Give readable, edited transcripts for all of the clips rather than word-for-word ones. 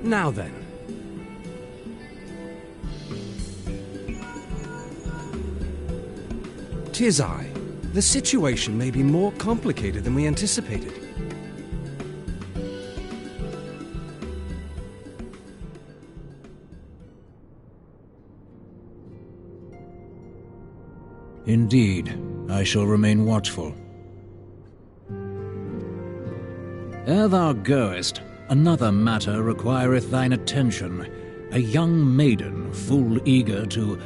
Now then. "'Tis I. The situation may be more complicated than we anticipated. Indeed, I shall remain watchful. Ere thou goest, another matter requireth thine attention. A young maiden, full eager to...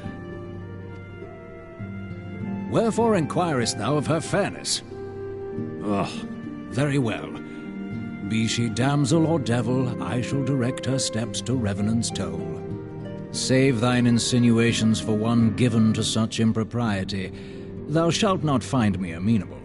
Wherefore inquirest thou of her fairness? Very well. Be she damsel or devil, I shall direct her steps to Revenant's toll. Save thine insinuations for one given to such impropriety. Thou shalt not find me amenable.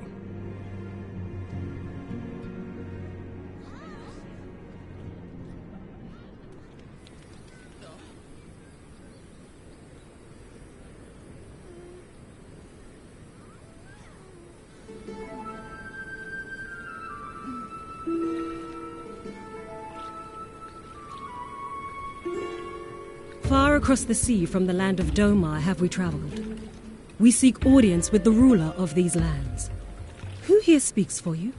Far across the sea from the land of Domar have we traveled. We seek audience with the ruler of these lands. Who here speaks for you?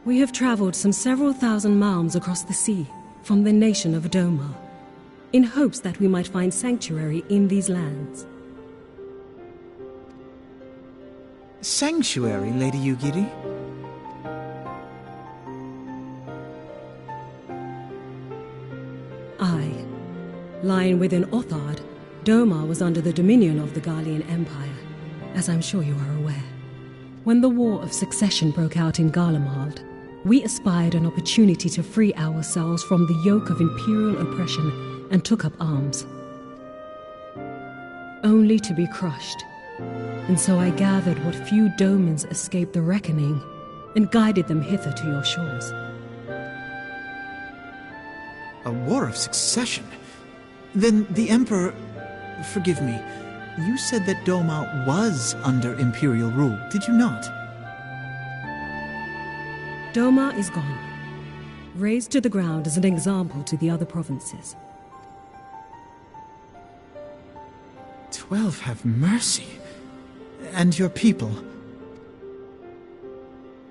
We have traveled some several thousand miles across the sea from the nation of Doma, in hopes that we might find sanctuary in these lands. Sanctuary, Lady Yugiri? Aye. Lying within Othard, Doma was under the dominion of the Garlean Empire, as I'm sure you are aware. When the War of Succession broke out in Garlemald, we espied an opportunity to free ourselves from the yoke of imperial oppression and took up arms. Only to be crushed. And so I gathered what few Domans escaped the reckoning and guided them hither to your shores. A war of succession? Then the Emperor... Forgive me. You said that Doma was under Imperial rule, did you not? Doma is gone. Razed to the ground as an example to the other provinces. 12 have mercy. And your people?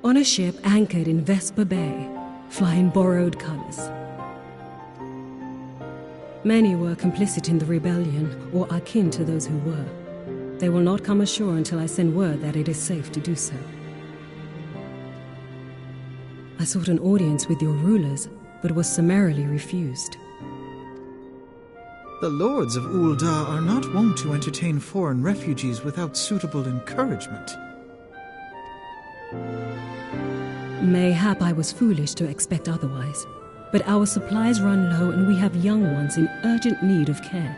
On a ship anchored in Vesper Bay, flying borrowed colors. Many were complicit in the rebellion, or akin to those who were. They will not come ashore until I send word that it is safe to do so. I sought an audience with your rulers, but was summarily refused. The lords of Ul'dah are not wont to entertain foreign refugees without suitable encouragement. Mayhap I was foolish to expect otherwise, but our supplies run low and we have young ones in urgent need of care.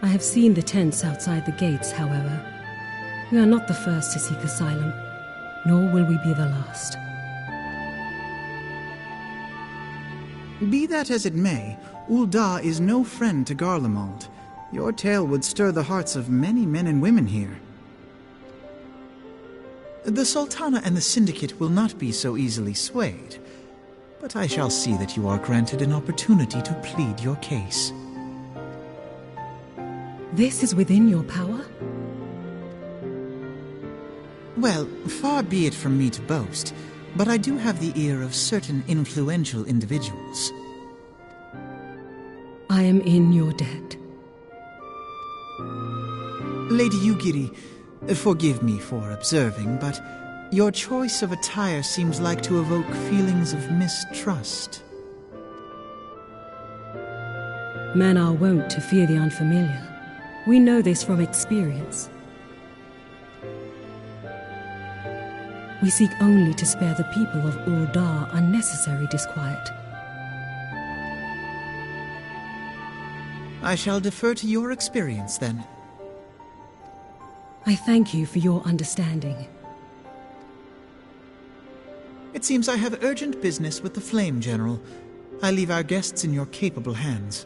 I have seen the tents outside the gates, however. We are not the first to seek asylum, nor will we be the last. Be that as it may, Ul'dah is no friend to Garlemald. Your tale would stir the hearts of many men and women here. The Sultana and the Syndicate will not be so easily swayed, but I shall see that you are granted an opportunity to plead your case. This is within your power? Well, far be it from me to boast, but I do have the ear of certain influential individuals. I am in your debt. Lady Yugiri, forgive me for observing, but your choice of attire seems like to evoke feelings of mistrust. Men are wont to fear the unfamiliar. We know this from experience. We seek only to spare the people of Ul'dah unnecessary disquiet. I shall defer to your experience, then. I thank you for your understanding. It seems I have urgent business with the Flame General. I leave our guests in your capable hands.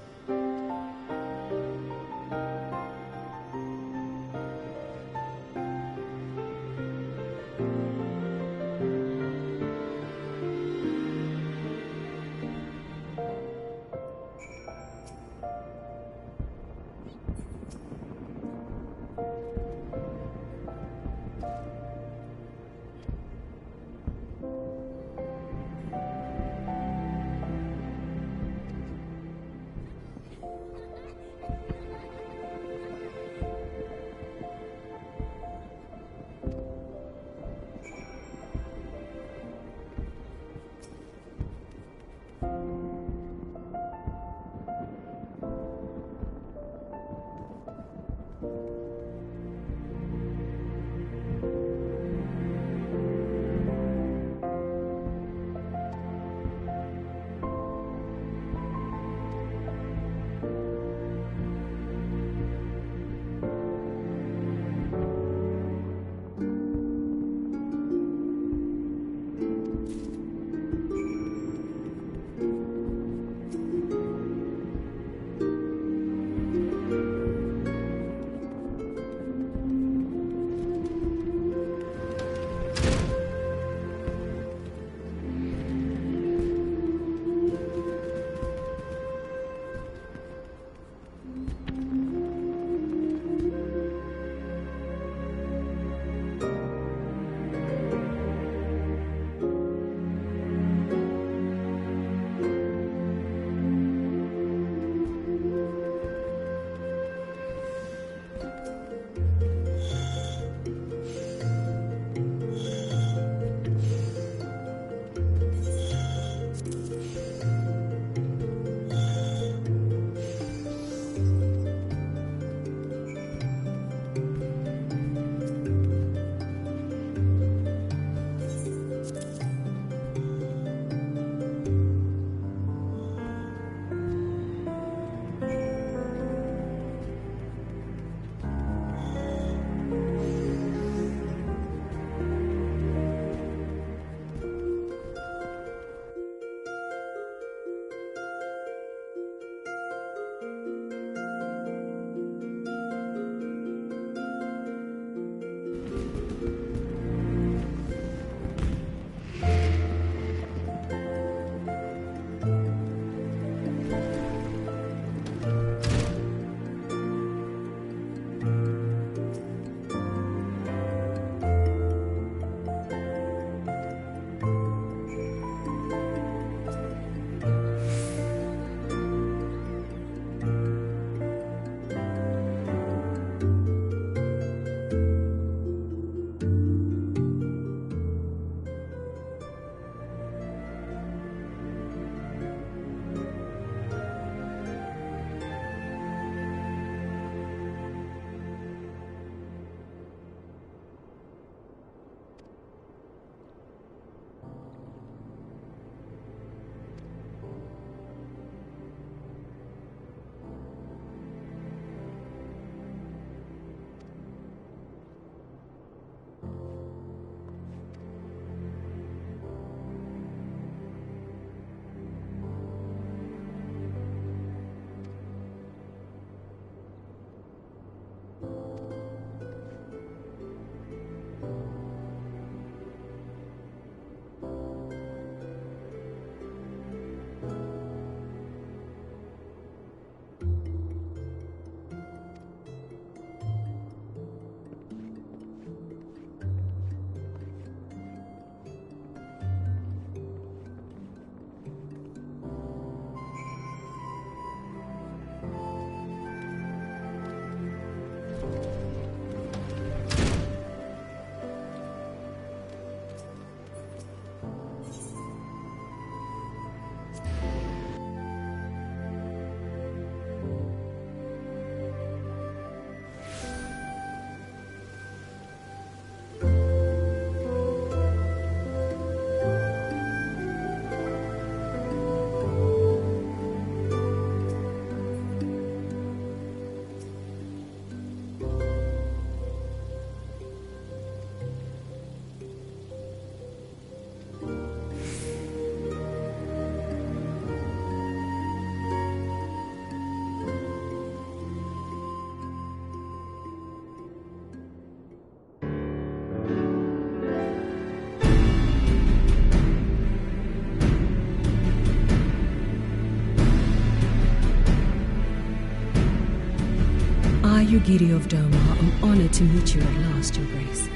Yugiri of Domar am honored to meet you at last, Your Grace.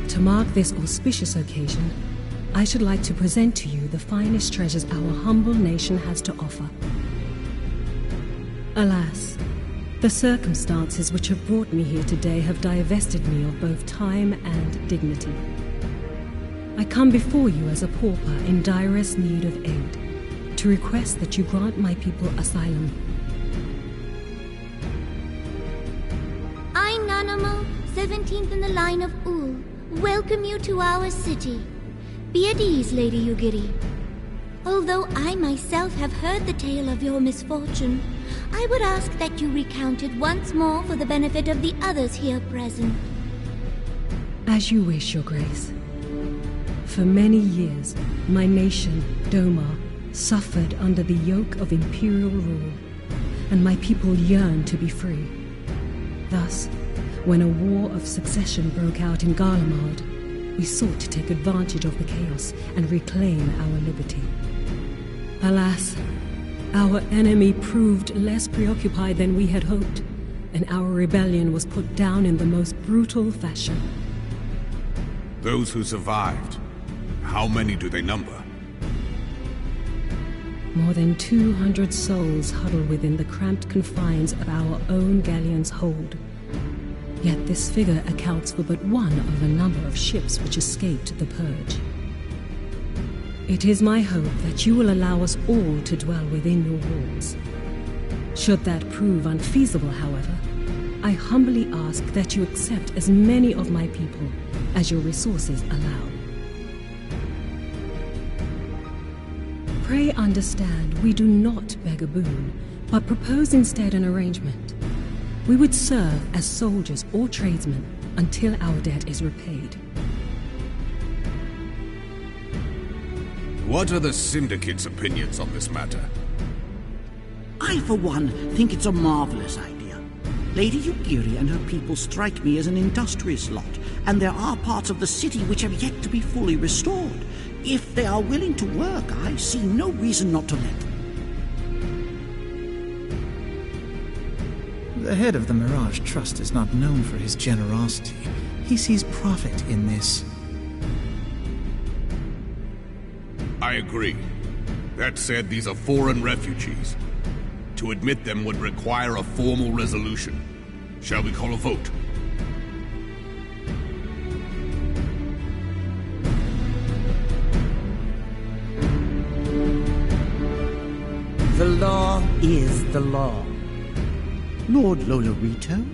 To mark this auspicious occasion, I should like to present to you the finest treasures our humble nation has to offer. Alas, the circumstances which have brought me here today have divested me of both time and dignity. I come before you as a pauper in direst need of aid, to request that you grant my people asylum. I, Nanamo, 17th in the line of Ul, welcome you to our city. Be at ease, Lady Yugiri. Although I myself have heard the tale of your misfortune, I would ask that you recount it once more for the benefit of the others here present. As you wish, Your Grace. For many years, my nation, Domar, suffered under the yoke of imperial rule, and my people yearned to be free. Thus, when a war of succession broke out in Garlemald, we sought to take advantage of the chaos and reclaim our liberty. Alas, our enemy proved less preoccupied than we had hoped, and our rebellion was put down in the most brutal fashion. Those who survived, how many do they number? More than 200 souls huddle within the cramped confines of our own galleon's hold. Yet this figure accounts for but one of a number of ships which escaped the purge. It is my hope that you will allow us all to dwell within your walls. Should that prove unfeasible, however, I humbly ask that you accept as many of my people as your resources allow. Pray understand, we do not beg a boon, but propose instead an arrangement. We would serve as soldiers or tradesmen until our debt is repaid. What are the Syndicate's opinions on this matter? I, for one, think it's a marvelous idea. Lady Yugiri and her people strike me as an industrious lot, and there are parts of the city which have yet to be fully restored. If they are willing to work, I see no reason not to let them. The head of the Mirage Trust is not known for his generosity. He sees profit in this. I agree. That said, these are foreign refugees. To admit them would require a formal resolution. Shall we call a vote? The law is the law. Lord Lolorito?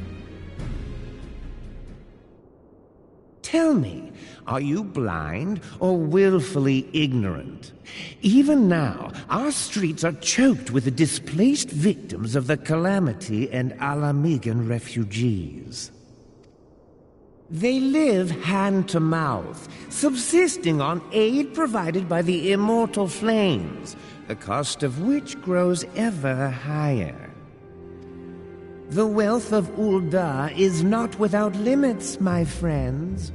Tell me, are you blind or willfully ignorant? Even now, our streets are choked with the displaced victims of the Calamity and Alamigan refugees. They live hand to mouth, subsisting on aid provided by the immortal flames, the cost of which grows ever higher. The wealth of Ul'dah is not without limits, my friends.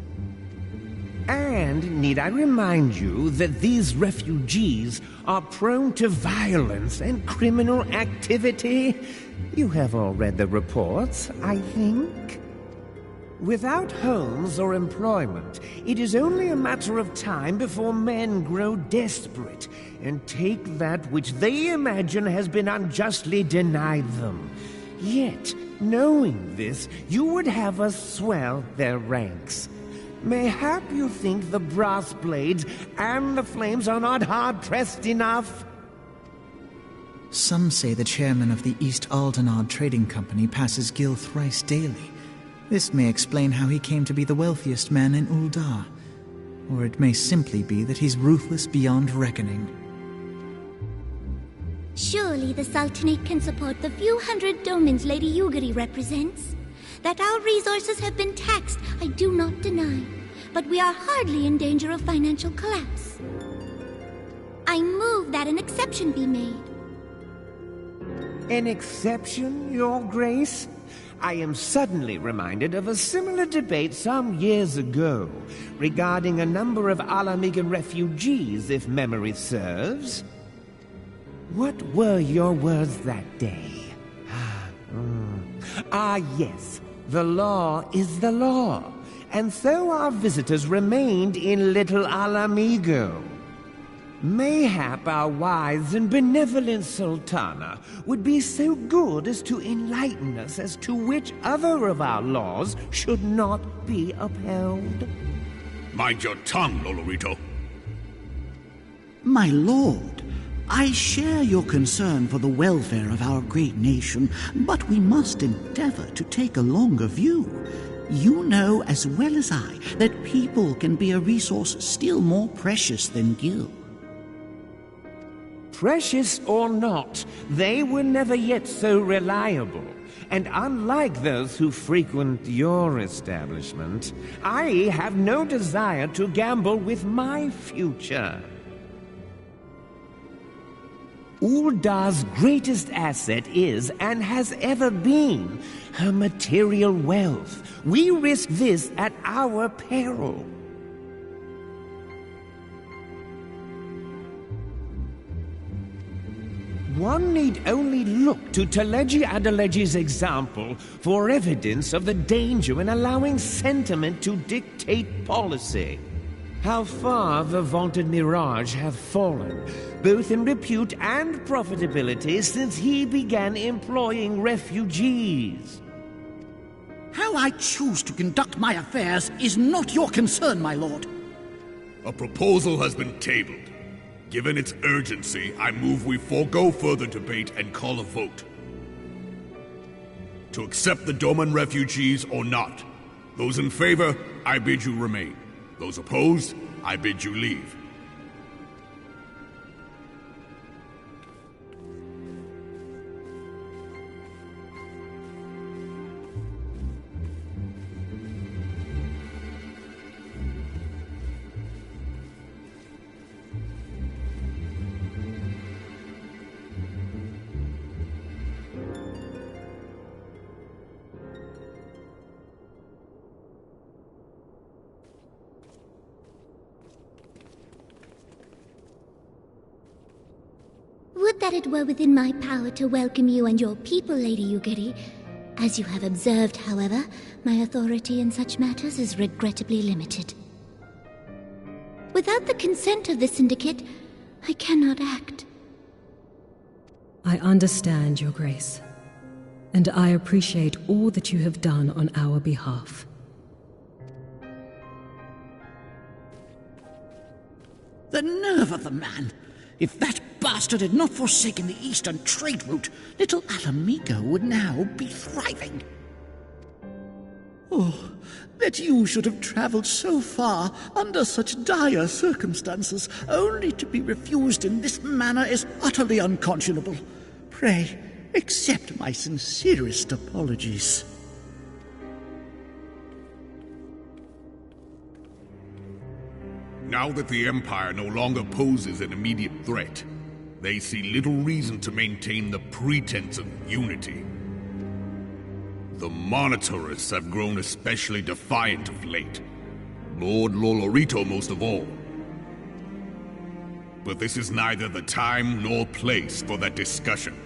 And need I remind you that these refugees are prone to violence and criminal activity? You have all read the reports, I think. Without homes or employment, it is only a matter of time before men grow desperate and take that which they imagine has been unjustly denied them. Yet, knowing this, you would have us swell their ranks. Mayhap you think the brass blades and the flames are not hard-pressed enough? Some say the chairman of the East Aldenard Trading Company passes Gil thrice daily. This may explain how he came to be the wealthiest man in Ul'dah. Or it may simply be that he's ruthless beyond reckoning. Surely the Sultanate can support the few hundred domins Lady Yugiri represents. That our resources have been taxed, I do not deny. But we are hardly in danger of financial collapse. I move that an exception be made. An exception, Your Grace? I am suddenly reminded of a similar debate some years ago regarding a number of Alamigan refugees, if memory serves. What were your words that day? Ah, yes. The law is the law. And so our visitors remained in Little Alamigo. Mayhap our wise and benevolent Sultana would be so good as to enlighten us as to which other of our laws should not be upheld. Mind your tongue, Lolorito. My lord, I share your concern for the welfare of our great nation, but we must endeavor to take a longer view. You know as well as I that people can be a resource still more precious than gil. Precious or not, they were never yet so reliable. And unlike those who frequent your establishment, I have no desire to gamble with my future. Uldar's greatest asset is, and has ever been, her material wealth. We risk this at our peril. One need only look to Teleji Adeleji's example for evidence of the danger in allowing sentiment to dictate policy. How far the vaunted Mirage have fallen, both in repute and profitability, since he began employing refugees. How I choose to conduct my affairs is not your concern, my lord. A proposal has been tabled. Given its urgency, I move we forego further debate and call a vote. To accept the Doman refugees or not. Those in favor, I bid you remain. Those opposed, I bid you leave. Would that it were within my power to welcome you and your people, Lady Yugiri. As you have observed, however, my authority in such matters is regrettably limited. Without the consent of the Syndicate, I cannot act. I understand, Your Grace, and I appreciate all that you have done on our behalf. The nerve of the man! If that bastard had not forsaken the eastern trade route, Little Alamigo would now be thriving. Oh, that you should have traveled so far under such dire circumstances, only to be refused in this manner is utterly unconscionable. Pray, accept my sincerest apologies. Now that the Empire no longer poses an immediate threat, they see little reason to maintain the pretense of unity. The Monitorists have grown especially defiant of late. Lord Lolorito most of all. But this is neither the time nor place for that discussion.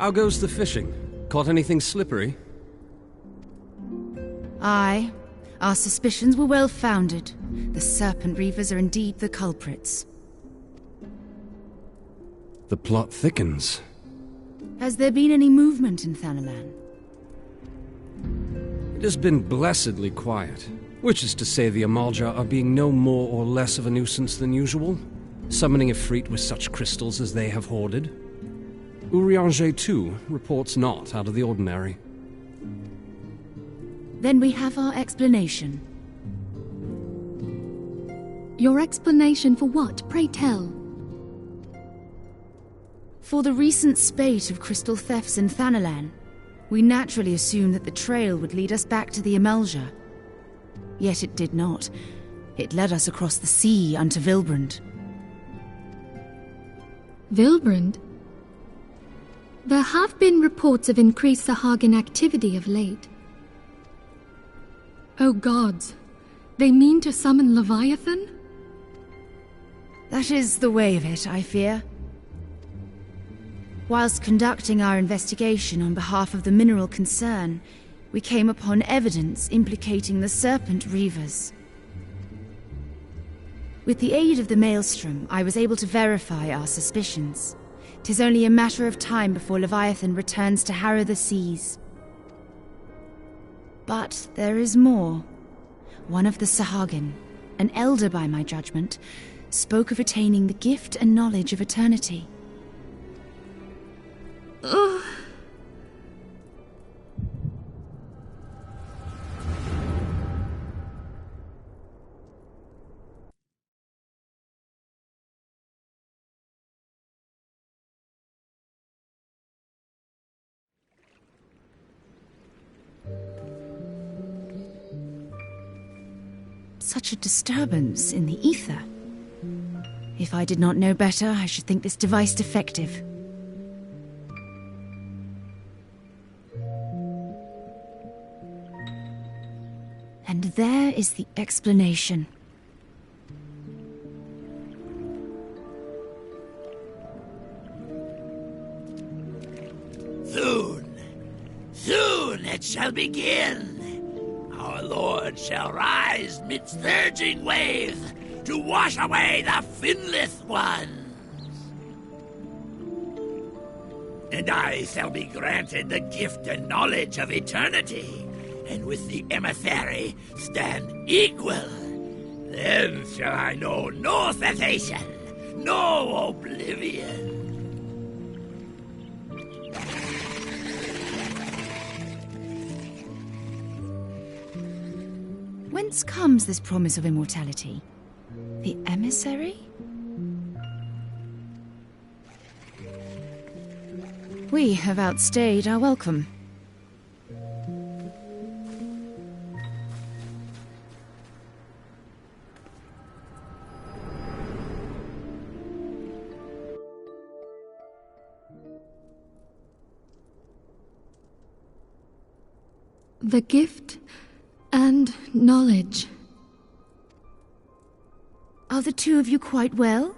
How goes the fishing? Caught anything slippery? Aye. Our suspicions were well founded. The Serpent Reavers are indeed the culprits. The plot thickens. Has there been any movement in Thanalan? It has been blessedly quiet. Which is to say the Amalja are being no more or less of a nuisance than usual, summoning Ifrit with such crystals as they have hoarded. Urianger, too, reports not out of the ordinary. Then we have our explanation. Your explanation for what, pray tell? For the recent spate of crystal thefts in Thanalan, we naturally assumed that the trail would lead us back to the Amalja. Yet it did not. It led us across the sea unto Vilbrand. Vilbrand? There have been reports of increased Sahagin activity of late. Oh gods, they mean to summon Leviathan? That is the way of it, I fear. Whilst conducting our investigation on behalf of the mineral concern, we came upon evidence implicating the Serpent Reavers. With the aid of the Maelstrom, I was able to verify our suspicions. 'Tis only a matter of time before Leviathan returns to harrow the seas. But there is more. One of the Sahagin, an elder by my judgment, spoke of attaining the gift and knowledge of eternity. Ugh. Such a disturbance in the ether. If I did not know better, I should think this device defective. And there is the explanation. Soon it shall begin. Our Lord shall rise midst surging waves to wash away the finless ones. And I shall be granted the gift and knowledge of eternity, and with the emissary stand equal. Then shall I know no cessation, no oblivion. Whence comes this promise of immortality? The emissary? We have outstayed our welcome. The gift and knowledge. Are the two of you quite well?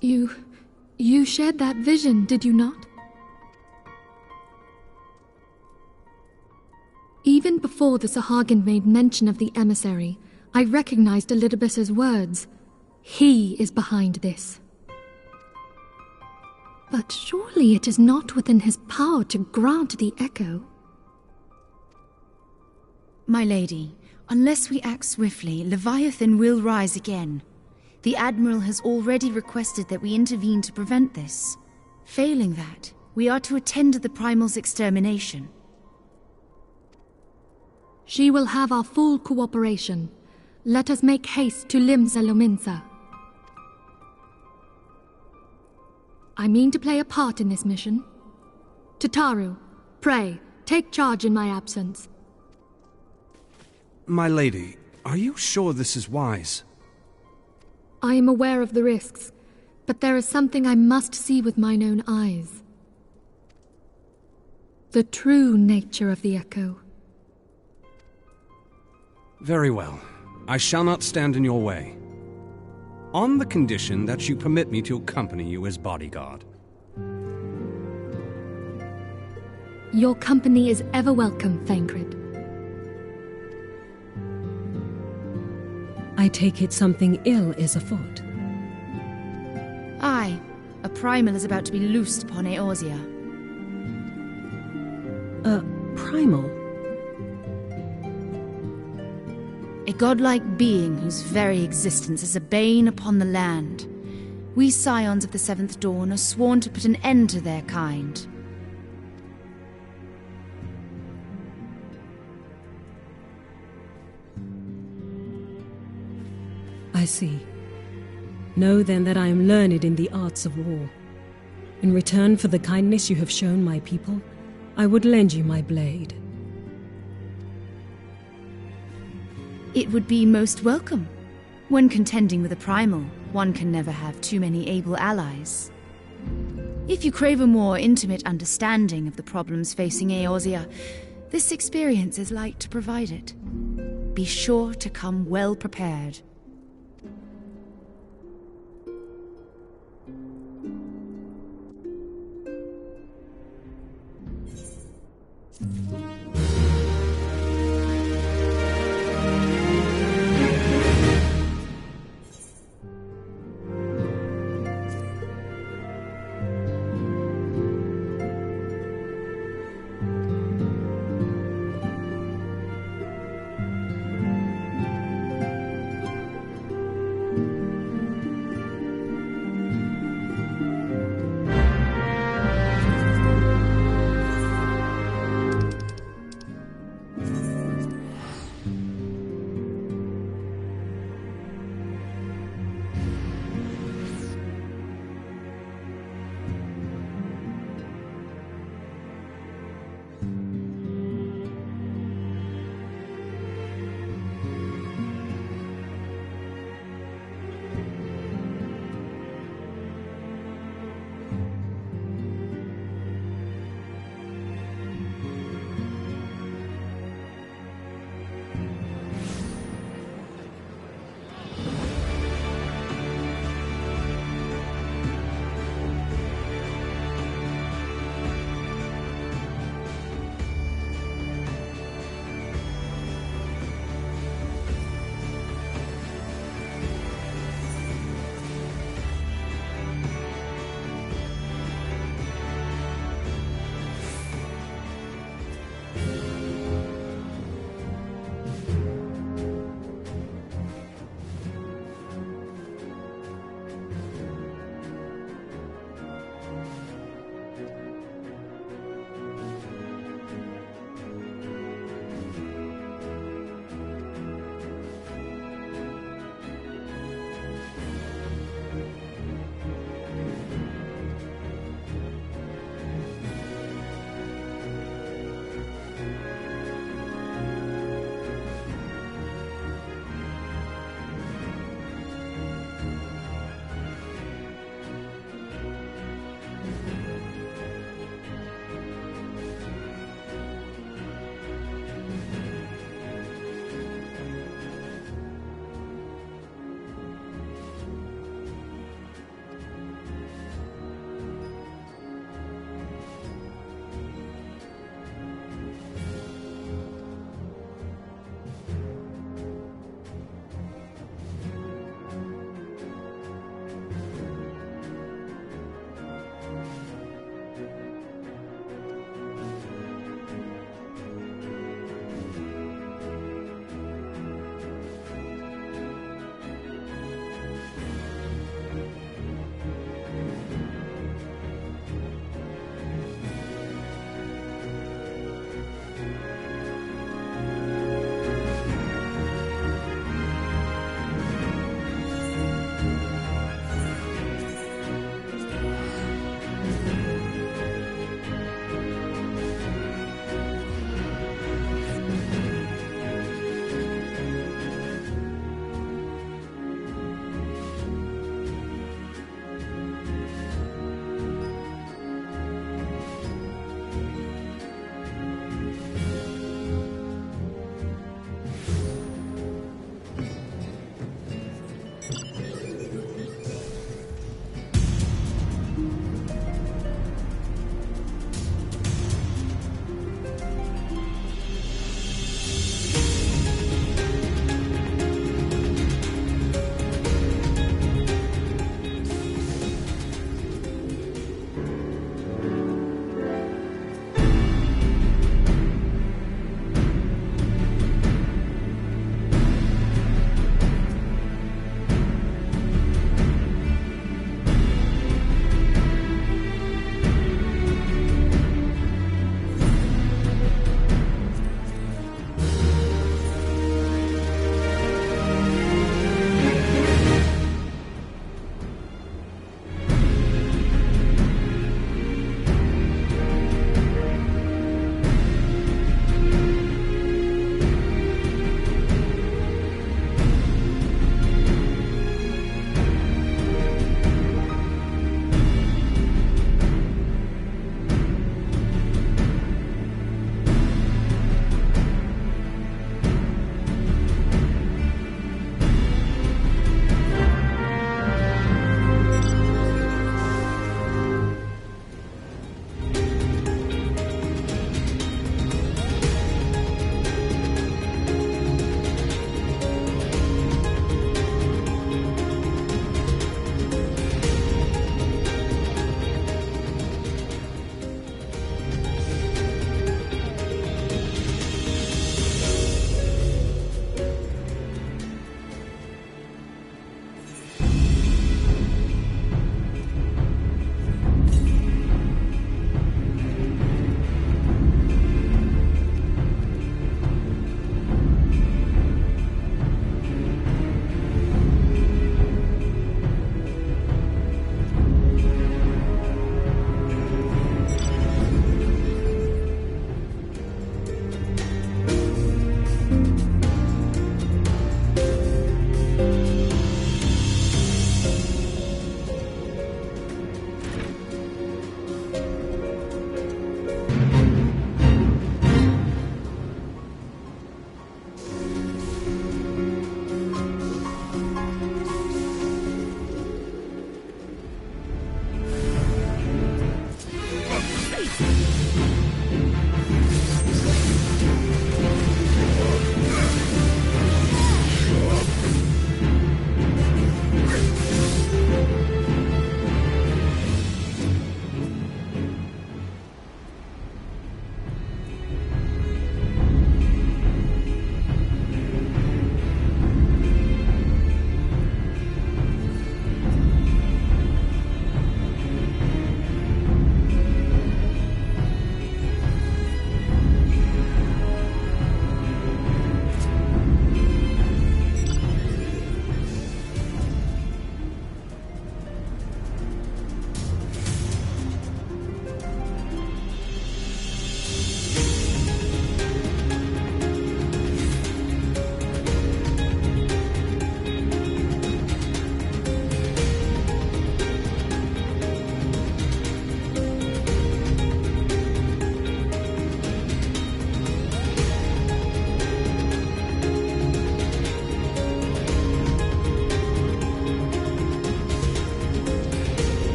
You shared that vision, did you not? Even before the Sahagin made mention of the emissary, I recognized Elidibus's words. He is behind this. But surely it is not within his power to grant the echo. My lady, unless we act swiftly, Leviathan will rise again. The Admiral has already requested that we intervene to prevent this. Failing that, we are to attend to the Primal's extermination. She will have our full cooperation. Let us make haste to Limsa Lominsa. I mean to play a part in this mission. Tataru, pray, take charge in my absence. My lady, are you sure this is wise? I am aware of the risks, but there is something I must see with mine own eyes. The true nature of the echo. Very well. I shall not stand in your way. on the condition that you permit me to accompany you as bodyguard. Your company is ever welcome, Thancred. I take it something ill is afoot. Aye, a primal is about to be loosed upon Eorzea. A primal? A godlike being whose very existence is a bane upon the land. We scions of the Seventh Dawn are sworn to put an end to their kind. I see. Know then that I am learned in the arts of war. In return for the kindness you have shown my people, I would lend you my blade. It would be most welcome. When contending with a primal, one can never have too many able allies. If you crave a more intimate understanding of the problems facing Eorzea, this experience is like to provide it. Be sure to come well prepared.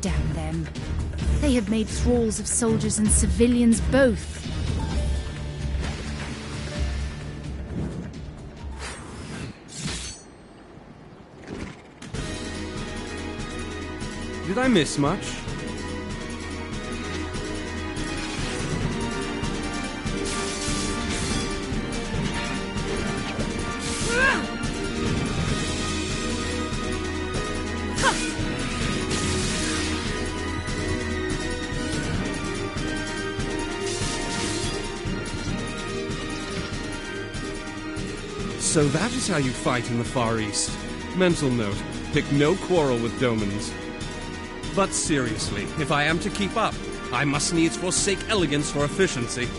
Damn them. They have made thralls of soldiers and civilians both. Did I miss much? So that is how you fight in the Far East. Mental note, pick no quarrel with Domans. But seriously, if I am to keep up, I must needs forsake elegance for efficiency.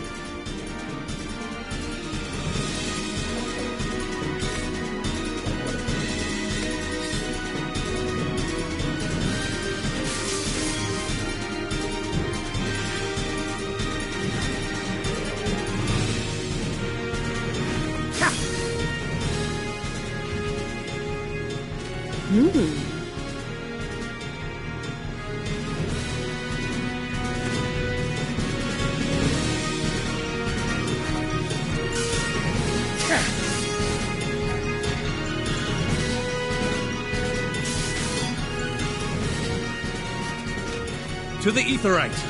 To the Aetheryte!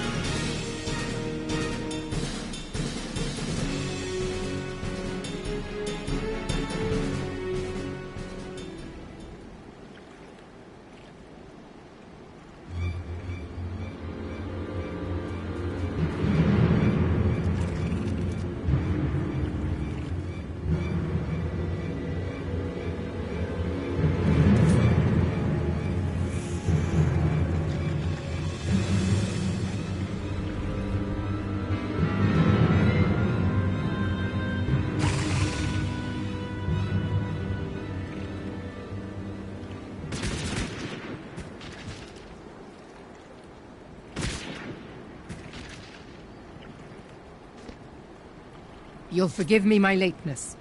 You'll forgive me my lateness.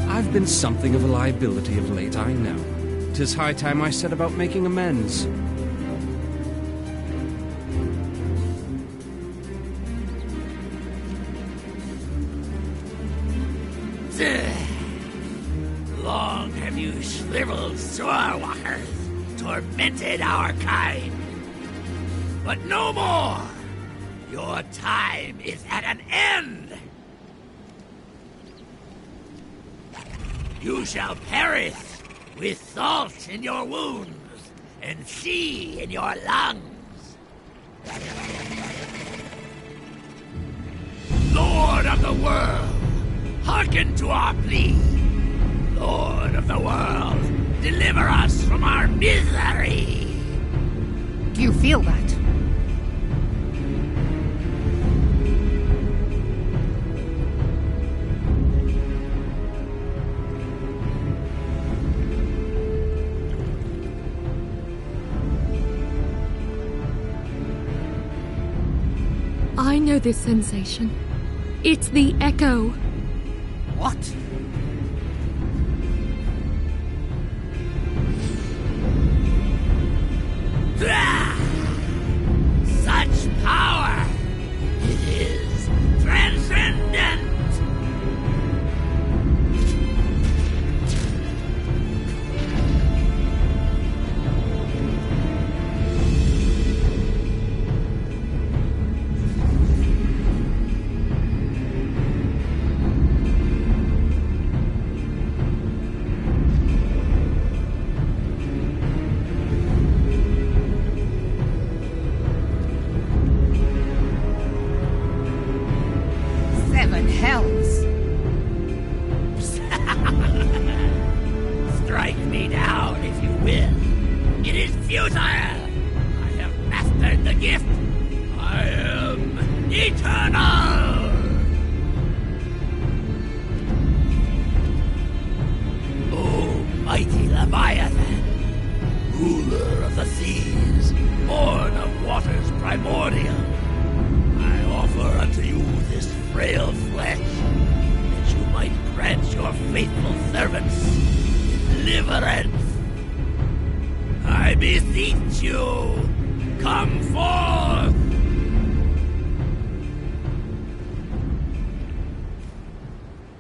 I've been something of a liability of late, I know. 'Tis high time I set about making amends. Long have you shriveled swordwalkers, tormented our kind. But no more! Your time is at an end! You shall perish with salt in your wounds and sea in your lungs. Lord of the world, hearken to our plea. Lord of the world, deliver us from our misery. Do you feel that? know this sensation. It's the echo. What? Such power! It is transcendent! Seven hells! Strike me down if you will. It is futile! I have mastered the gift! I am eternal! O mighty Leviathan, ruler of the seas, born of waters primordial, I offer unto you this frail flesh, that you might grant your faithful servants deliverance. I beseech you, come forth!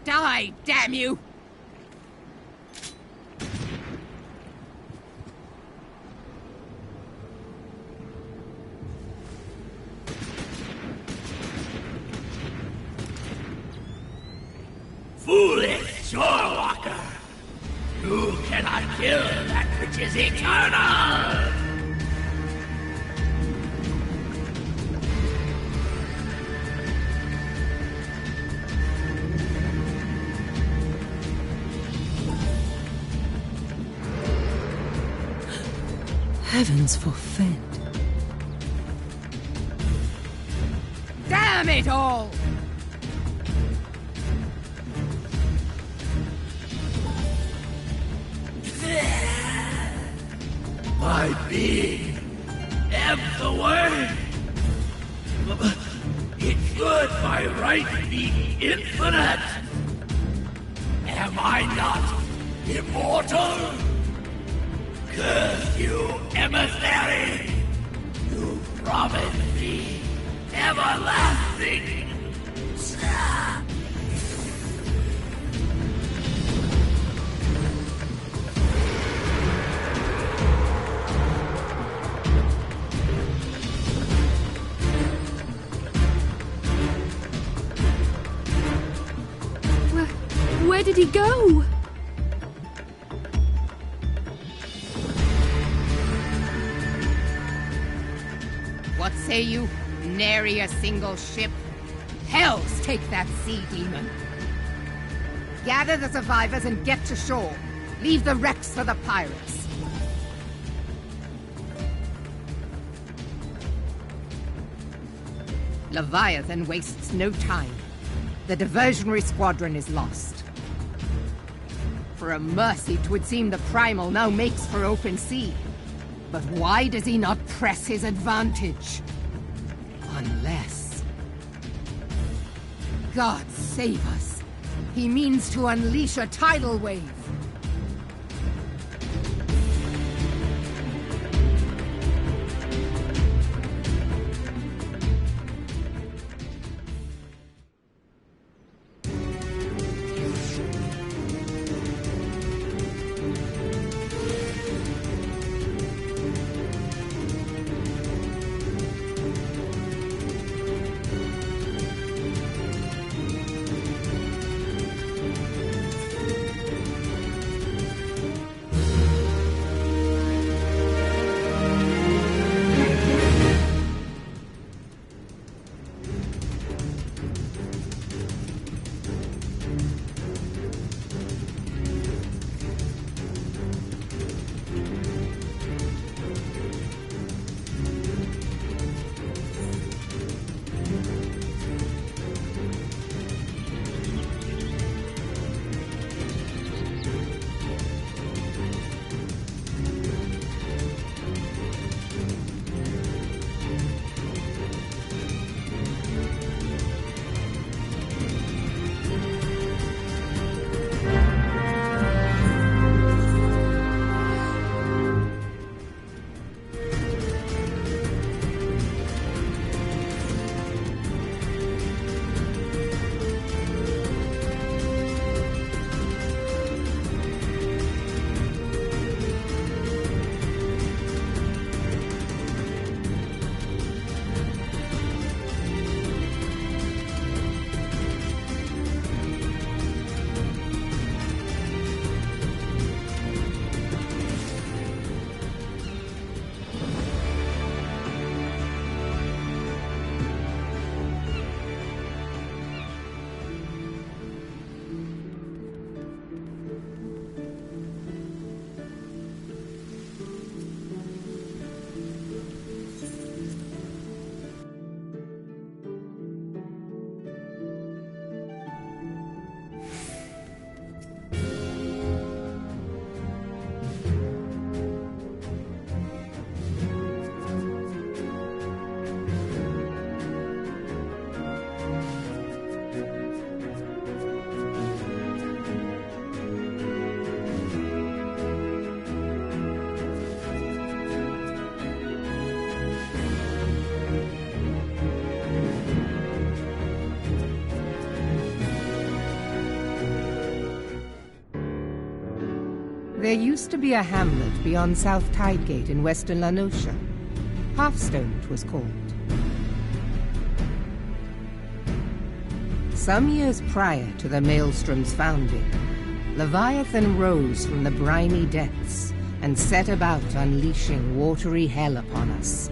Die, damn you! Foolish shorewalker! You cannot kill that which is eternal! Heavens forfend. Damn it all! My being ebbs away. It should by right be infinite. Am I not immortal? Curse you, emissary! You promised me everlasting. Where did he go? What say you? Nary a single ship? Hells take that sea demon! Gather the survivors and get to shore. Leave the wrecks for the pirates. Leviathan wastes no time. The diversionary squadron is lost. For a mercy, 'twould seem the Primal now makes for open sea. But why does he not press his advantage? Unless... God save us. He means to unleash a tidal wave. There used to be a hamlet beyond South Tidegate in western La Noscia. Hearthstone, it was called. Some years prior to the Maelstrom's founding, Leviathan rose from the briny depths and set about unleashing watery hell upon us.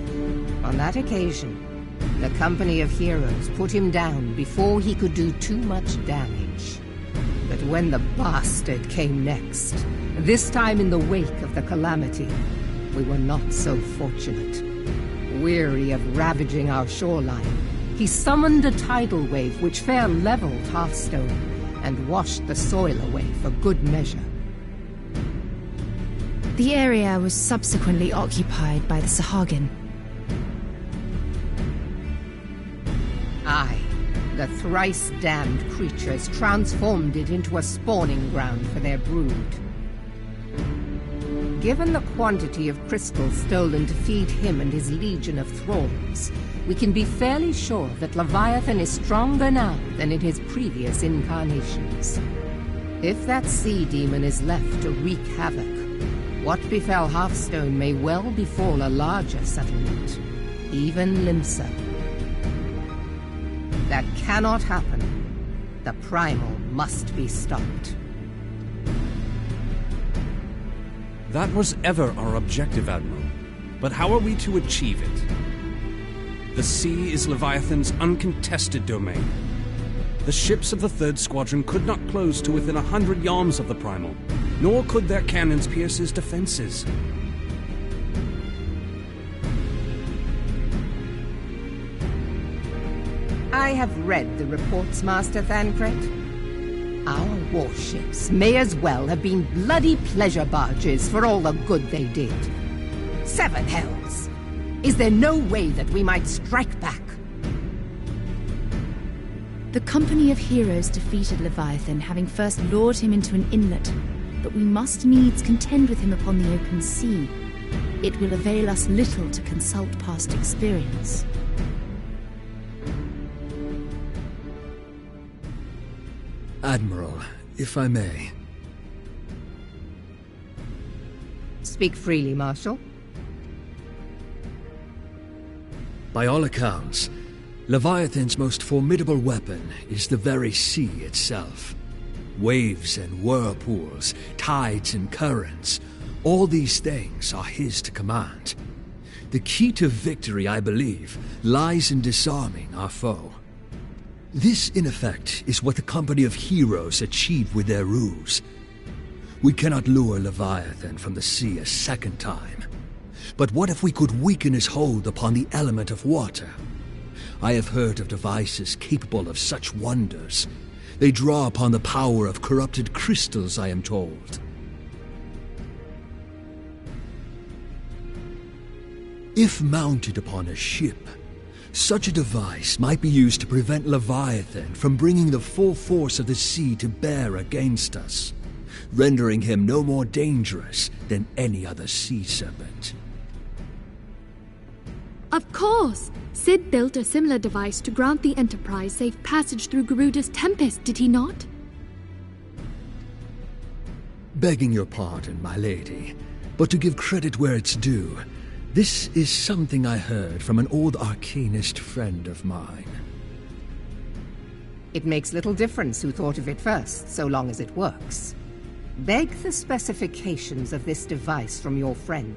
On that occasion, the Company of Heroes put him down before he could do too much damage. But when the bastard came next, this time in the wake of the calamity, we were not so fortunate. Weary of ravaging our shoreline, he summoned a tidal wave which fair leveled Hearthstone and washed the soil away for good measure. The area was subsequently occupied by the Sahagin. Aye, the thrice-damned creatures transformed it into a spawning ground for their brood. Given the quantity of crystals stolen to feed him and his legion of thralls, we can be fairly sure that Leviathan is stronger now than in his previous incarnations. If that sea demon is left to wreak havoc, what befell Hearthstone may well befall a larger settlement, even Limsa. That cannot happen. The Primal must be stopped. That was ever our objective, Admiral. But how are we to achieve it? The sea is Leviathan's uncontested domain. The ships of the 3rd Squadron could not close to within 100 yards of the Primal, nor could their cannons pierce his defenses. I have read the reports, Master Thancred. Our warships may as well have been bloody pleasure barges for all the good they did. 7 hells! Is there no way that we might strike back? The Company of Heroes defeated Leviathan, having first lured him into an inlet, but we must needs contend with him upon the open sea. It will avail us little to consult past experience. Admiral, if I may. Speak freely, Marshal. By all accounts, Leviathan's most formidable weapon is the very sea itself. Waves and whirlpools, tides and currents, all these things are his to command. The key to victory, I believe, lies in disarming our foe. This, in effect, is what the Company of Heroes achieved with their ruse. We cannot lure Leviathan from the sea a second time. But what if we could weaken his hold upon the element of water? I have heard of devices capable of such wonders. They draw upon the power of corrupted crystals, I am told. If mounted upon a ship, such a device might be used to prevent Leviathan from bringing the full force of the sea to bear against us, rendering him no more dangerous than any other sea serpent. Of course! Sid built a similar device to grant the Enterprise safe passage through Garuda's Tempest, did he not? Begging your pardon, my lady, but to give credit where it's due, this is something I heard from an old arcanist friend of mine. It makes little difference who thought of it first, so long as it works. Beg the specifications of this device from your friend,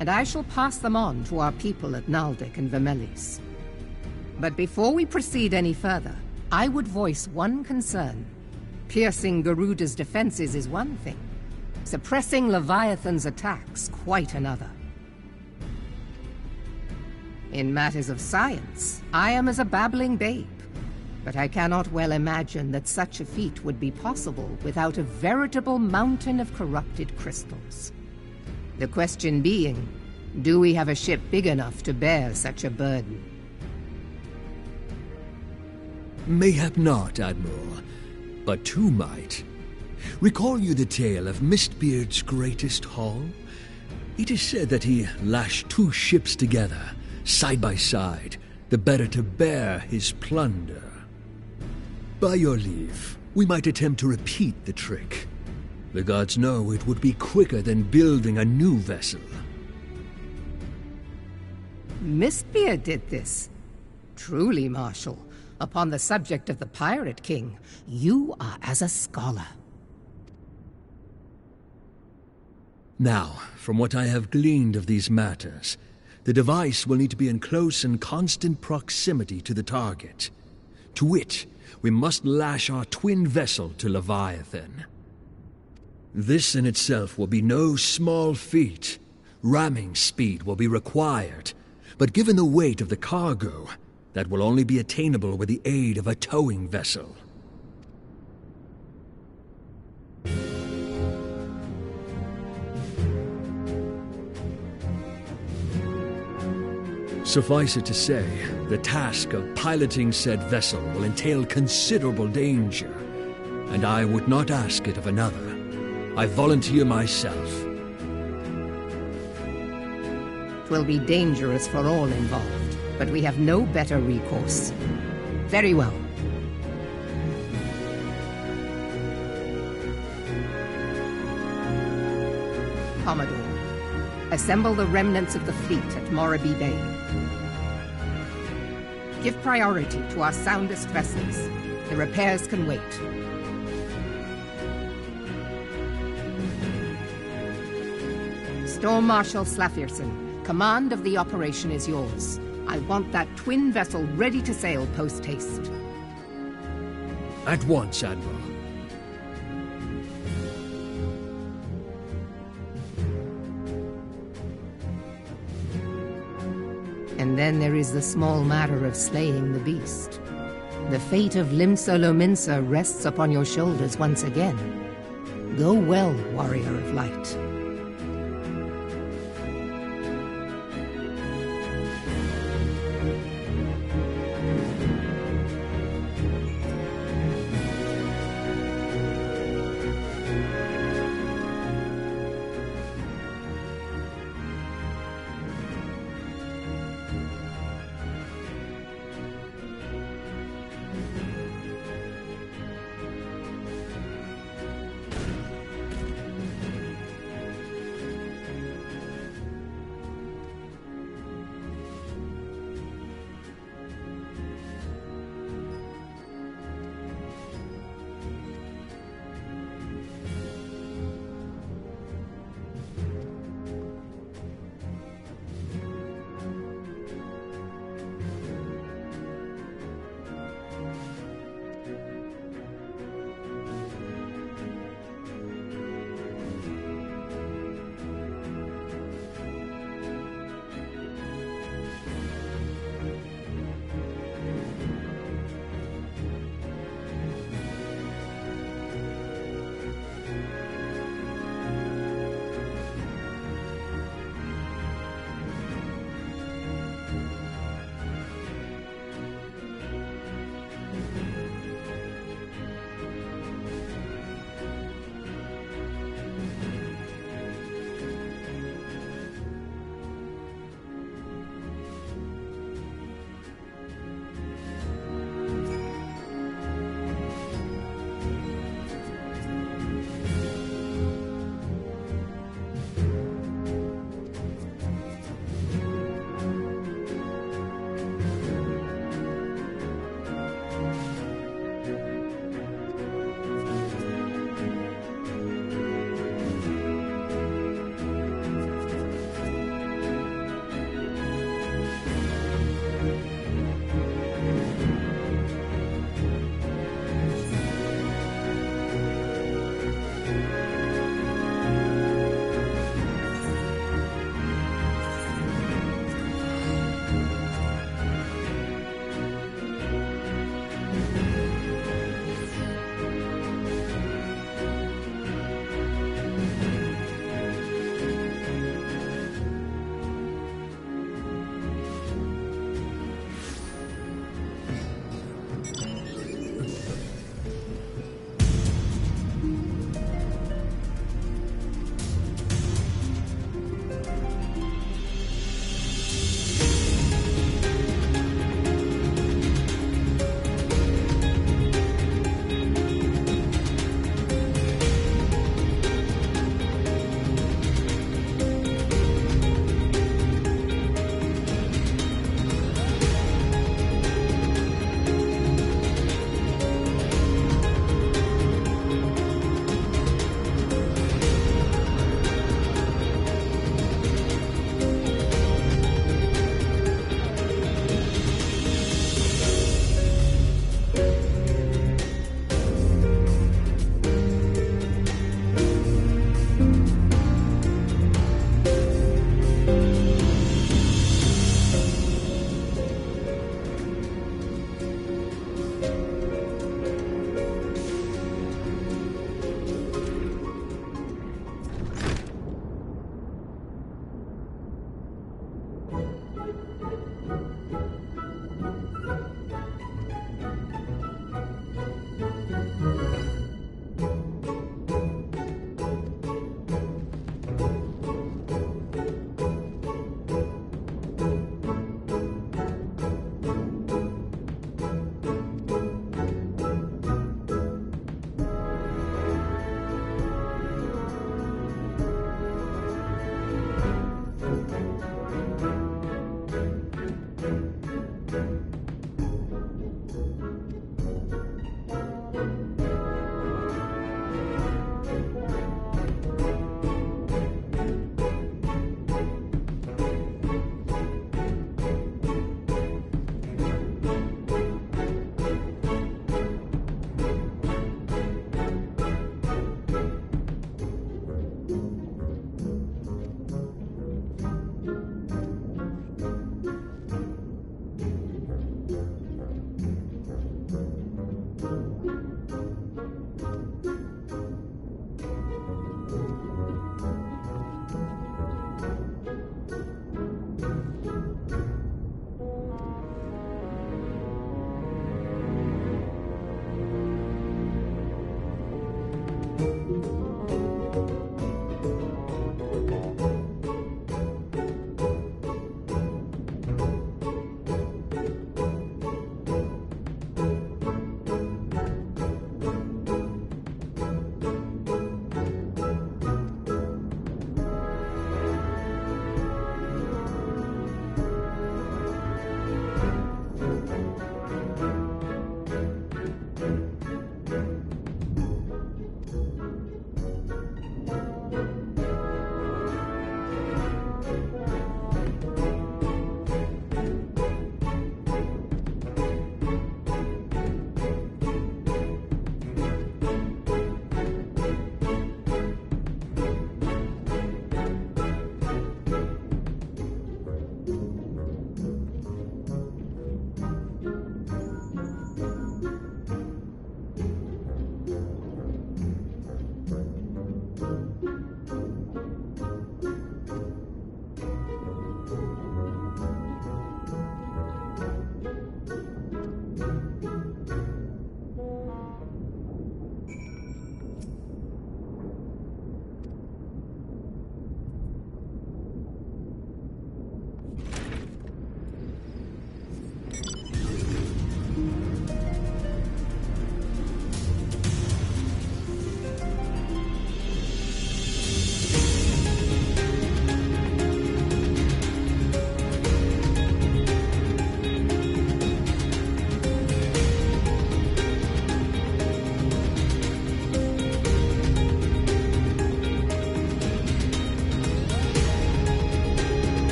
and I shall pass them on to our people at Naldic and Vermelis. But before we proceed any further, I would voice one concern. Piercing Garuda's defenses is one thing. Suppressing Leviathan's attacks, quite another. In matters of science, I am as a babbling babe, but I cannot well imagine that such a feat would be possible without a veritable mountain of corrupted crystals. The question being, do we have a ship big enough to bear such a burden? Mayhap not, Admiral, but two might. Recall you the tale of Mistbeard's greatest haul? It is said that he lashed 2 ships together, side by side, the better to bear his plunder. By your leave, we might attempt to repeat the trick. The gods know it would be quicker than building a new vessel. Mistbeard did this. Truly, Marshal, upon the subject of the Pirate King, you are as a scholar. Now, from what I have gleaned of these matters, the device will need to be in close and constant proximity to the target. To which, we must lash our twin vessel to Leviathan. This in itself will be no small feat. Ramming speed will be required, but given the weight of the cargo, that will only be attainable with the aid of a towing vessel. Suffice it to say, the task of piloting said vessel will entail considerable danger, and I would not ask it of another. I volunteer myself. 'Twill be dangerous for all involved, but we have no better recourse. Very well. Commodore, assemble the remnants of the fleet at Morabee Bay. Give priority to our soundest vessels. The repairs can wait. Storm Marshal Slafirson, command of the operation is yours. I want that twin vessel ready to sail post-haste. At once, Admiral. And then there is the small matter of slaying the beast. The fate of Limsa Lominsa rests upon your shoulders once again. Go well, warrior of light.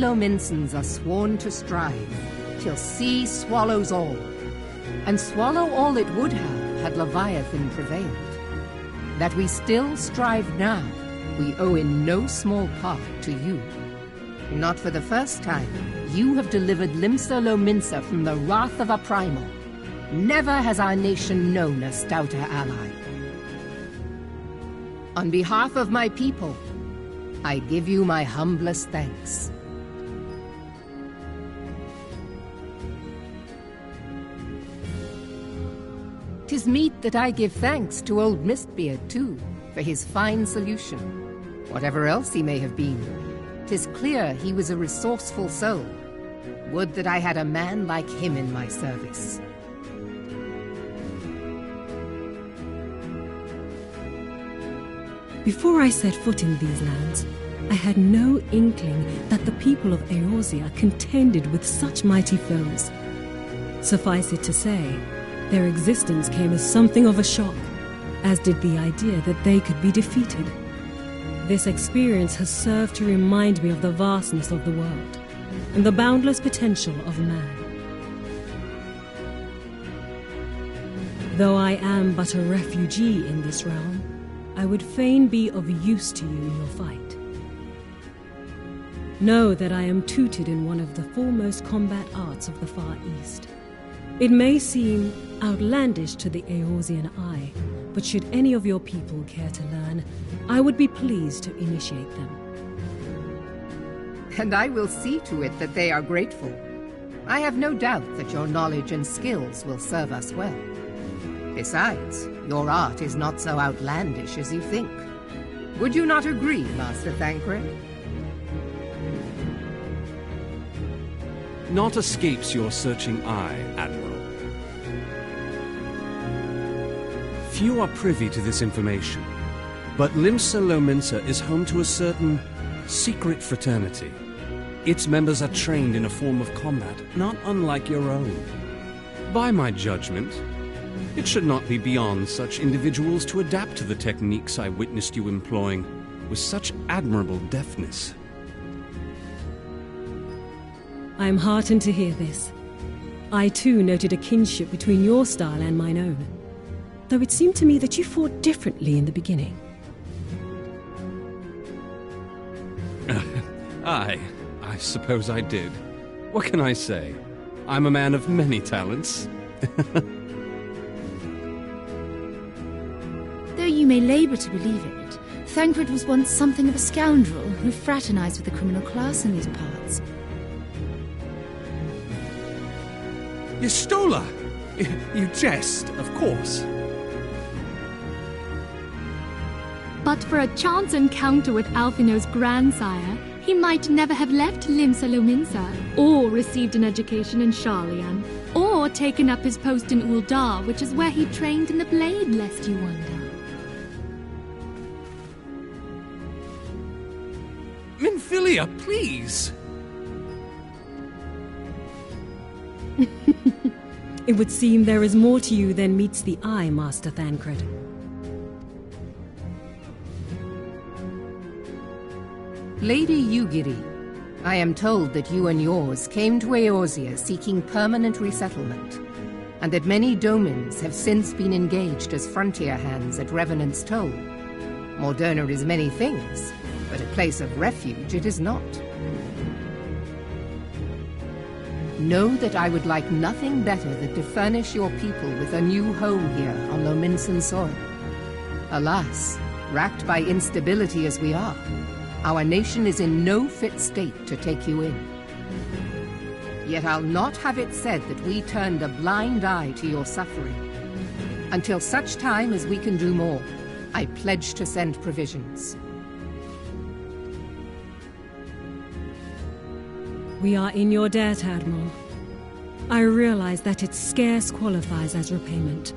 Lominsans are sworn to strive, till sea swallows all. And swallow all it would have had Leviathan prevailed. That we still strive now, we owe in no small part to you. Not for the first time, you have delivered Limsa Lominsa from the wrath of a primal. Never has our nation known a stouter ally. On behalf of my people, I give you my humblest thanks. 'Tis meet that I give thanks to old Mistbeard, too, for his fine solution. Whatever else he may have been, 'tis clear he was a resourceful soul. Would that I had a man like him in my service. Before I set foot in these lands, I had no inkling that the people of Eorzea contended with such mighty foes. Suffice it to say, their existence came as something of a shock, as did the idea that they could be defeated. This experience has served to remind me of the vastness of the world, and the boundless potential of man. Though I am but a refugee in this realm, I would fain be of use to you in your fight. Know that I am tutored in one of the foremost combat arts of the Far East. It may seem outlandish to the Eorzean eye, but should any of your people care to learn, I would be pleased to initiate them. And I will see to it that they are grateful. I have no doubt that your knowledge and skills will serve us well. Besides, your art is not so outlandish as you think. Would you not agree, Master Thancred? Naught escapes your searching eye, Admiral. Few are privy to this information, but Limsa Lominsa is home to a certain secret fraternity. Its members are trained in a form of combat not unlike your own. By my judgment, it should not be beyond such individuals to adapt to the techniques I witnessed you employing with such admirable deftness. I am heartened to hear this. I too noted a kinship between your style and mine own, though it seemed to me that you fought differently in the beginning. I suppose I did. What can I say? I'm a man of many talents. Though you may labour to believe it, Thancred was once something of a scoundrel who fraternized with the criminal class in these parts. Yestola! You jest, of course. But for a chance encounter with Alphino's grandsire, he might never have left Limsa Lominsa, or received an education in Sharlayan, or taken up his post in Uldar, which is where he trained in the blade, lest you wonder. Minfilia, please! It would seem there is more to you than meets the eye, Master Thancred. Lady Yugiri, I am told that you and yours came to Eorzea seeking permanent resettlement, and that many domins have since been engaged as frontier hands at Revenant's Toll. Moderna is many things, but a place of refuge it is not. Know that I would like nothing better than to furnish your people with a new home here on Lominsan soil. Alas, racked by instability as we are, our nation is in no fit state to take you in. Yet I'll not have it said that we turned a blind eye to your suffering. Until such time as we can do more, I pledge to send provisions. We are in your debt, Admiral. I realize that it scarce qualifies as repayment,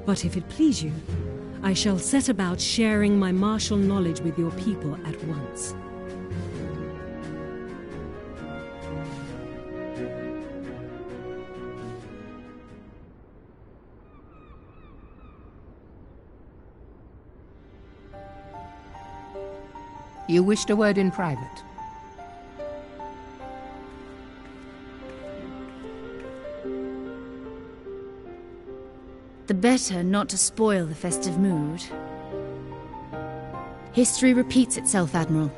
but if it please you, I shall set about sharing my martial knowledge with your people at once. You wished a word in private. The better not to spoil the festive mood. History repeats itself, Admiral.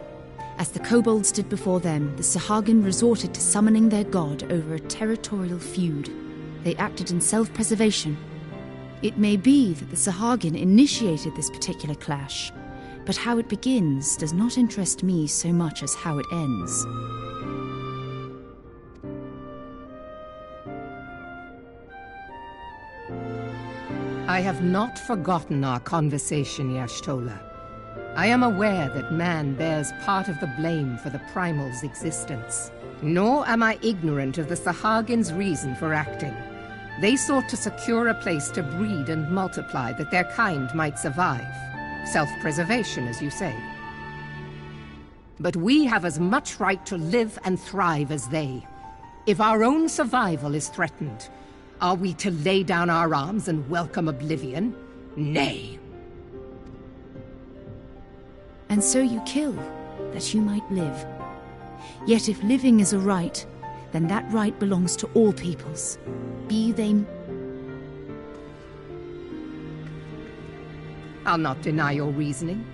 As the kobolds did before them, the Sahagin resorted to summoning their god over a territorial feud. They acted in self-preservation. It may be that the Sahagin initiated this particular clash, but how it begins does not interest me so much as how it ends. I have not forgotten our conversation, Y'ashtola. I am aware that man bears part of the blame for the Primal's existence. Nor am I ignorant of the Sahagin's reason for acting. They sought to secure a place to breed and multiply that their kind might survive. Self-preservation, as you say. But we have as much right to live and thrive as they. If our own survival is threatened, are we to lay down our arms and welcome oblivion? Nay. And so you kill, that you might live. Yet if living is a right, then that right belongs to all peoples, be they... I'll not deny your reasoning,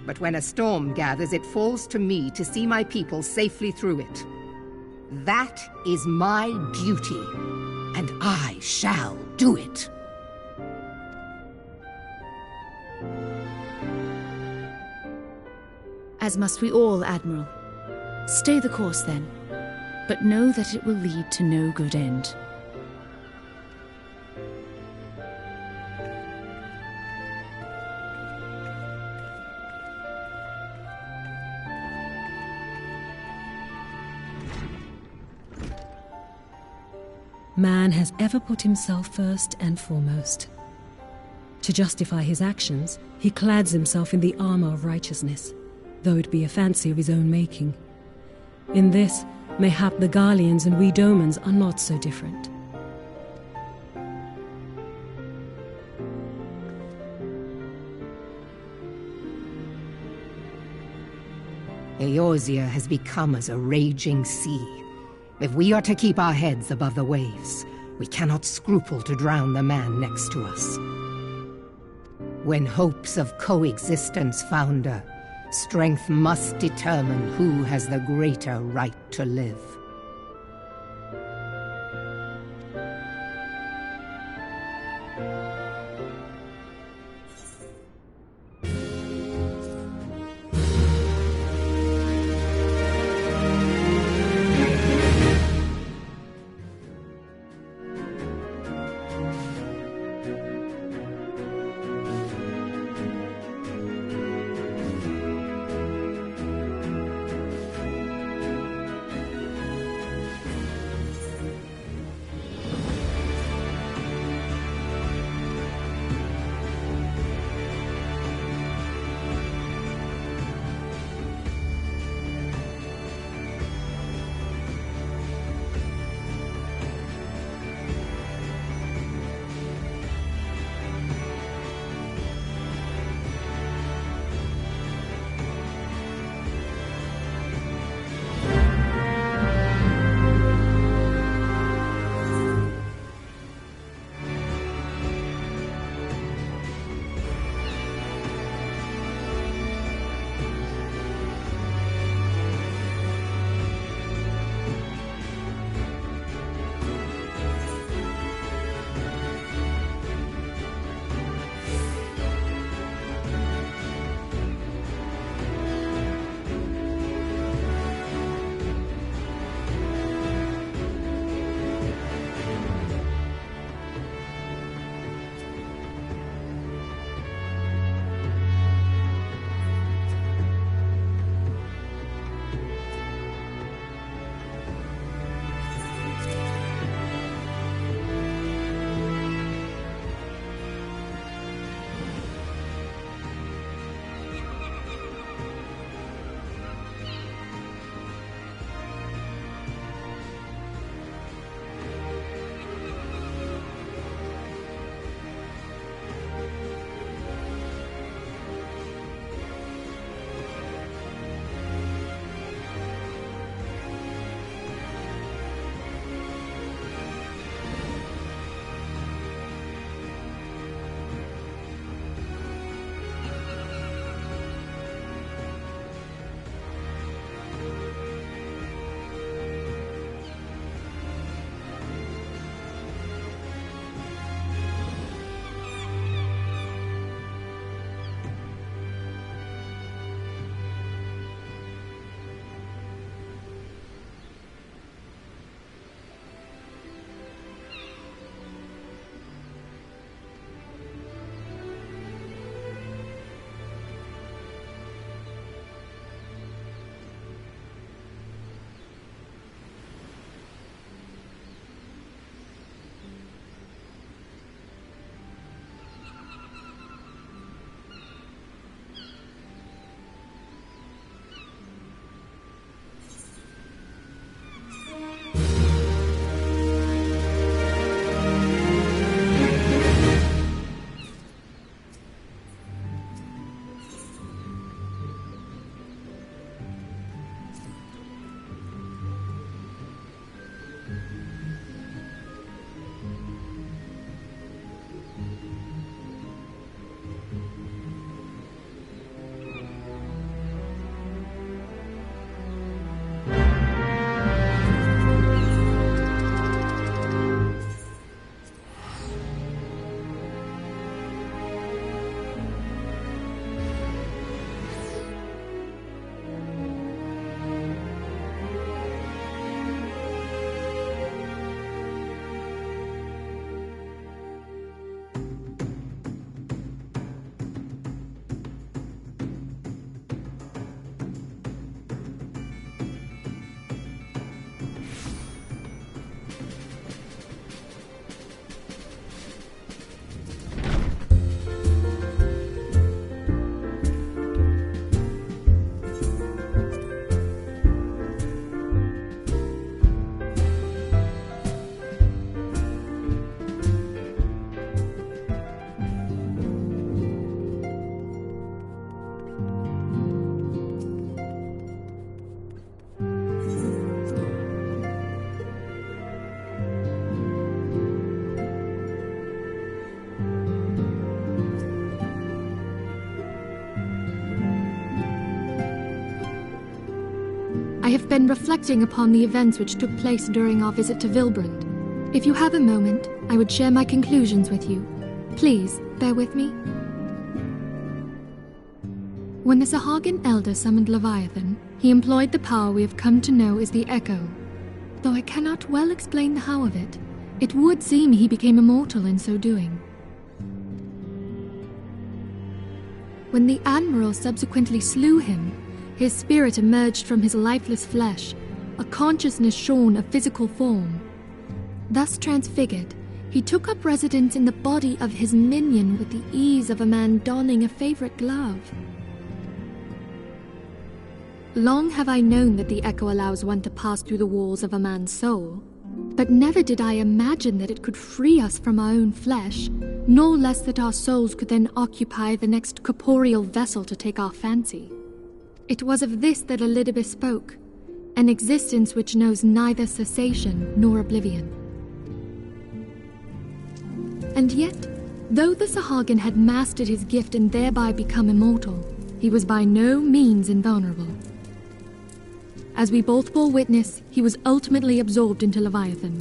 but when a storm gathers, it falls to me to see my people safely through it. That is my duty, and I shall do it. As must we all, Admiral. Stay the course, then, but know that it will lead to no good end. Man has ever put himself first and foremost. To justify his actions, he clads himself in the armor of righteousness, though it be a fancy of his own making. In this, mayhap the Garleans and we Domans are not so different. Eorzea has become as a raging sea. If we are to keep our heads above the waves, we cannot scruple to drown the man next to us. When hopes of coexistence founder, strength must determine who has the greater right to live. I've been reflecting upon the events which took place during our visit to Vilbrand. If you have a moment, I would share my conclusions with you. Please, bear with me. When the Sahagin Elder summoned Leviathan, he employed the power we have come to know as the Echo. Though I cannot well explain the how of it, it would seem he became immortal in so doing. When the Admiral subsequently slew him, his spirit emerged from his lifeless flesh, a consciousness shorn of physical form. Thus transfigured, he took up residence in the body of his minion with the ease of a man donning a favorite glove. Long have I known that the Echo allows one to pass through the walls of a man's soul, but never did I imagine that it could free us from our own flesh, nor less that our souls could then occupy the next corporeal vessel to take our fancy. It was of this that Elidibus spoke, an existence which knows neither cessation nor oblivion. And yet, though the Sahagin had mastered his gift and thereby become immortal, he was by no means invulnerable. As we both bore witness, he was ultimately absorbed into Leviathan.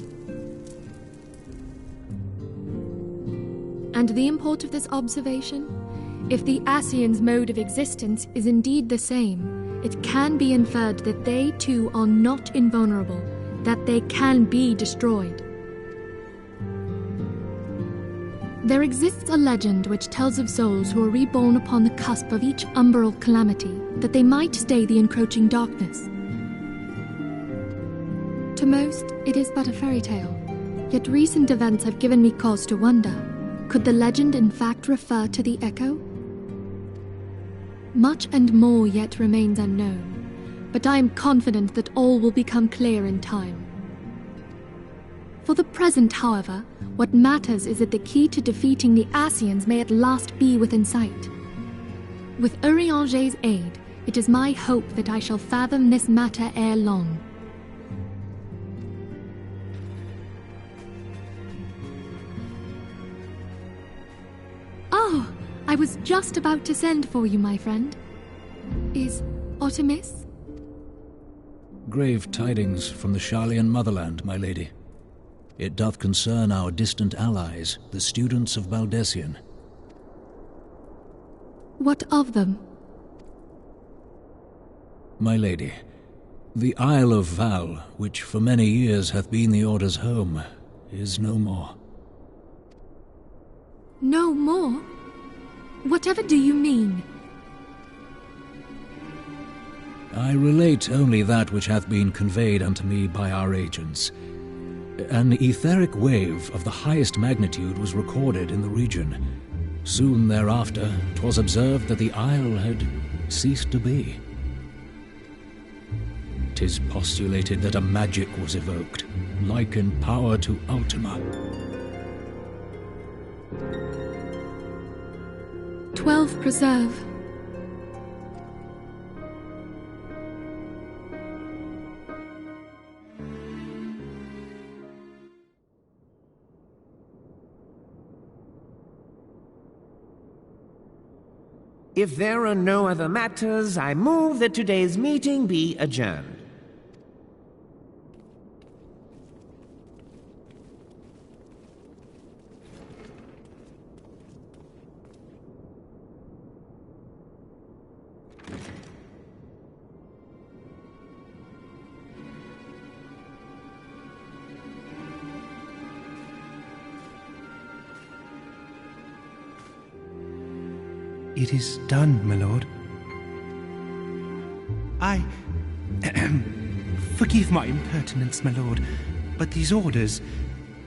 And the import of this observation? If the Ascians' mode of existence is indeed the same, it can be inferred that they too are not invulnerable, that they can be destroyed. There exists a legend which tells of souls who are reborn upon the cusp of each umbral calamity, that they might stay the encroaching darkness. To most, it is but a fairy tale, yet recent events have given me cause to wonder, could the legend in fact refer to the Echo? Much and more yet remains unknown, but I am confident that all will become clear in time. For the present, however, what matters is that the key to defeating the Ascians may at last be within sight. With Urianger's aid, it is my hope that I shall fathom this matter ere long. Oh, I was just about to send for you, my friend. Is Artemis? Grave tidings from the Sharlayan motherland, my lady. It doth concern our distant allies, the students of Baldessian. What of them? My lady, the Isle of Val, which for many years hath been the Order's home, is no more. No more? Whatever do you mean? I relate only that which hath been conveyed unto me by our agents. An etheric wave of the highest magnitude was recorded in the region. Soon thereafter, 'twas observed that the isle had ceased to be. 'Tis postulated that a magic was evoked, like in power to Ultima. 12 preserve. If there are no other matters, I move that today's meeting be adjourned. It is done, my lord. Forgive my impertinence, my lord, but these orders,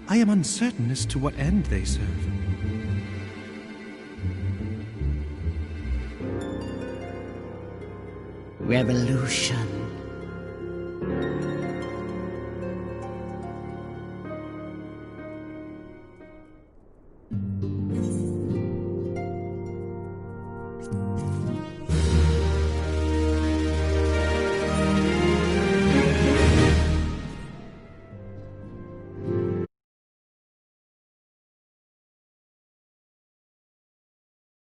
I am uncertain as to what end they serve. Revolution.